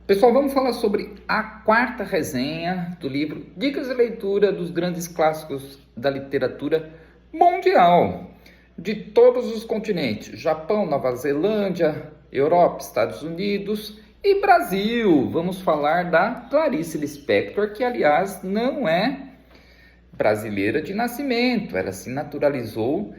Pessoal, vamos falar sobre a quarta resenha do livro Dicas de Leitura dos Grandes Clássicos da Literatura Mundial, de todos os continentes: Japão, Nova Zelândia, Europa, Estados Unidos e Brasil. Vamos falar da Clarice Lispector, que aliás não é brasileira de nascimento, ela se naturalizou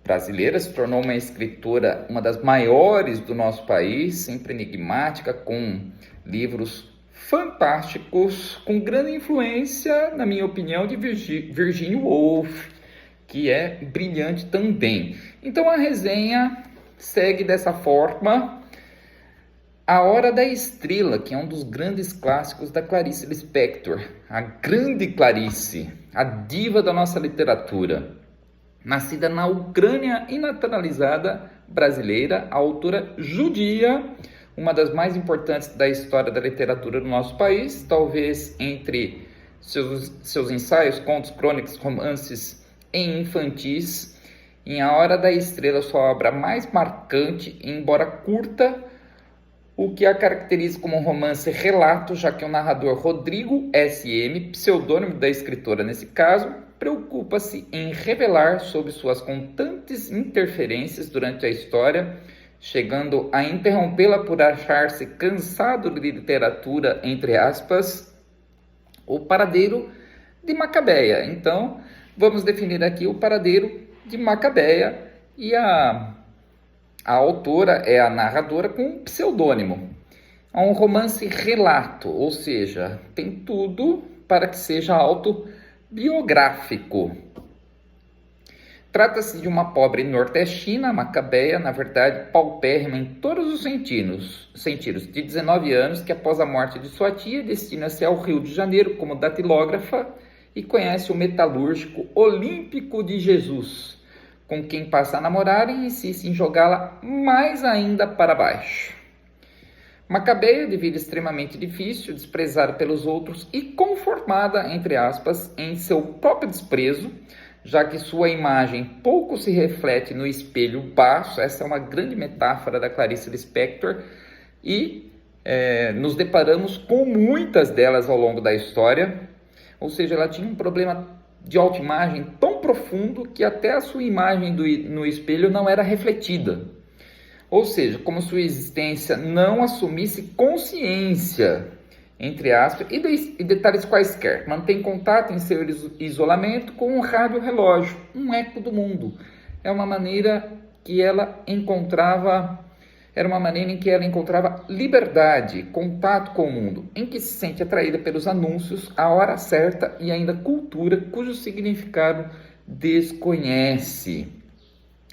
brasileira, se tornou uma escritora, uma das maiores do nosso país, sempre enigmática, com livros fantásticos, com grande influência, na minha opinião, de Virginia Woolf, que é brilhante também. Então a resenha segue dessa forma. A Hora da Estrela, que é um dos grandes clássicos da Clarice Lispector, a grande Clarice, a diva da nossa literatura. Nascida na Ucrânia e naturalizada brasileira, a autora judia, uma das mais importantes da história da literatura do nosso país, talvez entre seus ensaios, contos, crônicas, romances e infantis. Em A Hora da Estrela, sua obra mais marcante, embora curta, o que a caracteriza como um romance-relato, já que o narrador Rodrigo S.M., pseudônimo da escritora nesse caso, preocupa-se em revelar sobre suas constantes interferências durante a história, chegando a interrompê-la por achar-se cansado de literatura, entre aspas, o paradeiro de Macabeia. Então, vamos definir aqui o paradeiro de Macabeia, e a autora é a narradora com um pseudônimo. É um romance-relato, ou seja, tem tudo para que seja autobiográfico. Trata-se de uma pobre nordestina, Macabeia, na verdade, paupérrima em todos os sentidos, de 19 anos, que após a morte de sua tia, destina-se ao Rio de Janeiro como datilógrafa e conhece o metalúrgico Olímpico de Jesus, com quem passa a namorar e insiste em jogá-la mais ainda para baixo. Macabeia, de vida extremamente difícil, desprezada pelos outros e conformada, entre aspas, em seu próprio desprezo, já que sua imagem pouco se reflete no espelho baixo. Essa é uma grande metáfora da Clarice Lispector e nos deparamos com muitas delas ao longo da história. Ou seja, ela tinha um problema de autoimagem tão profundo que até a sua imagem no espelho não era refletida. Ou seja, como sua existência não assumisse consciência, entre aspas, e detalhes quaisquer. Mantém contato em seu isolamento com um rádio-relógio, um eco do mundo. É uma maneira que ela encontrava... Era uma maneira em que ela encontrava liberdade, contato com o mundo, em que se sente atraída pelos anúncios, a hora certa e ainda cultura cujo significado desconhece.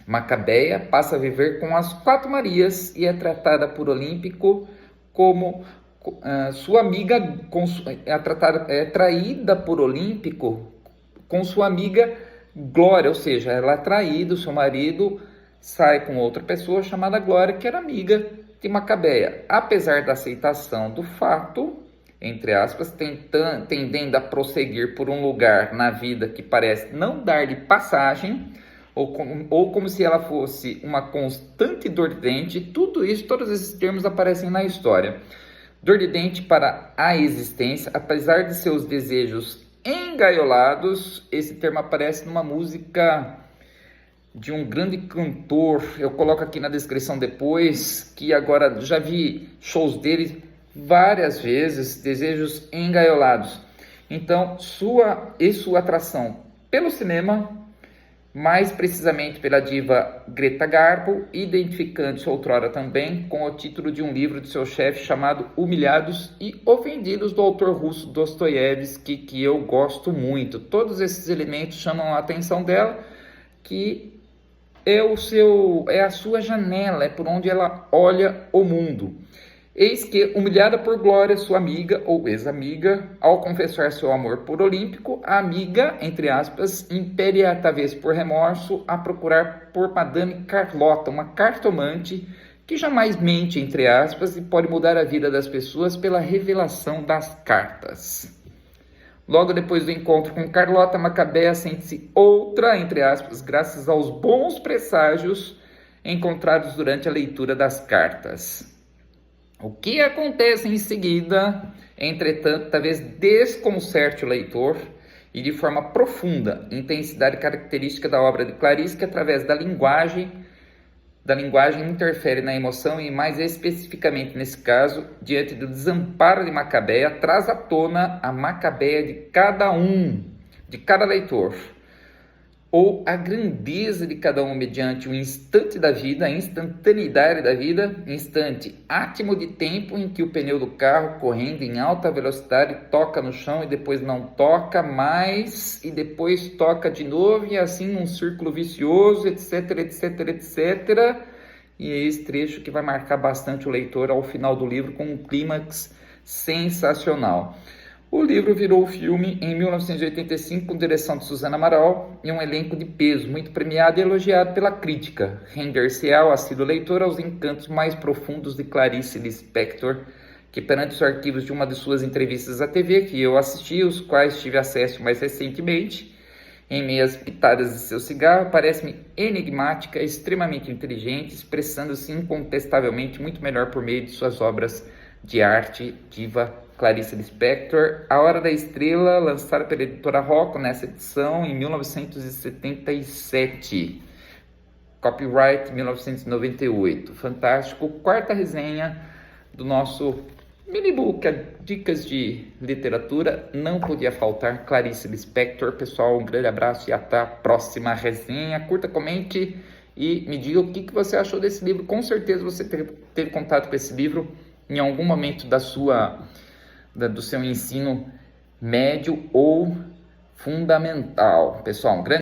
Macabeia passa a viver com as quatro Marias e é tratada por Olímpico como sua amiga, é traída por Olímpico com sua amiga Glória, ou seja, ela é traída, o seu marido sai com outra pessoa chamada Glória, que era amiga de Macabeia. Apesar da aceitação do fato, entre aspas, tendendo a prosseguir por um lugar na vida que parece não dar-lhe passagem, ou como se ela fosse uma constante dor de dente. Tudo isso, todos esses termos aparecem na história. Dor de dente para a existência, apesar de seus desejos engaiolados. Esse termo aparece numa música de um grande cantor, eu coloco aqui na descrição depois, que agora já vi shows dele várias vezes, Desejos Engaiolados. Então, sua atração pelo cinema, mais precisamente pela diva Greta Garbo, identificando-se outrora também com o título de um livro de seu chefe chamado Humilhados e Ofendidos, do autor russo Dostoiévski, que eu gosto muito. Todos esses elementos chamam a atenção dela, que é a sua janela, é por onde ela olha o mundo. Eis que, humilhada por Glória, sua amiga ou ex-amiga, ao confessar seu amor por Olímpico, a amiga, entre aspas, impele-a talvez por remorso a procurar por Madame Carlota, uma cartomante que jamais mente, entre aspas, e pode mudar a vida das pessoas pela revelação das cartas. Logo depois do encontro com Carlota, Macabeia sente-se outra, entre aspas, graças aos bons presságios encontrados durante a leitura das cartas. O que acontece em seguida, entretanto, talvez desconcerte o leitor e de forma profunda, intensidade característica da obra de Clarice, que através da linguagem interfere na emoção e, mais especificamente nesse caso, diante do desamparo de Macabeia, traz à tona a Macabeia de cada leitor, ou a grandeza de cada um mediante o instante da vida, a instantaneidade da vida, instante átimo de tempo em que o pneu do carro, correndo em alta velocidade, toca no chão e depois não toca mais, e depois toca de novo, e assim um círculo vicioso, etc, etc, etc. E é esse trecho que vai marcar bastante o leitor ao final do livro, com um clímax sensacional. O livro virou filme em 1985 com direção de Susana Amaral e um elenco de peso, muito premiado e elogiado pela crítica. Render-se ao assíduo leitor aos encantos mais profundos de Clarice Lispector, que perante os arquivos de uma de suas entrevistas à TV, que eu assisti, os quais tive acesso mais recentemente, em meio às pitadas de seu cigarro, parece-me enigmática, extremamente inteligente, expressando-se incontestavelmente muito melhor por meio de suas obras de arte, diva Clarice Lispector. A Hora da Estrela, lançada pela editora Rocco nessa edição em 1977. Copyright 1998. Fantástico. Quarta resenha do nosso mini-book, Dicas de Literatura. Não podia faltar Clarice Lispector. Pessoal, um grande abraço e até a próxima resenha. Curta, comente e me diga o que você achou desse livro. Com certeza você teve contato com esse livro em algum momento do seu ensino médio ou fundamental. Pessoal, um grande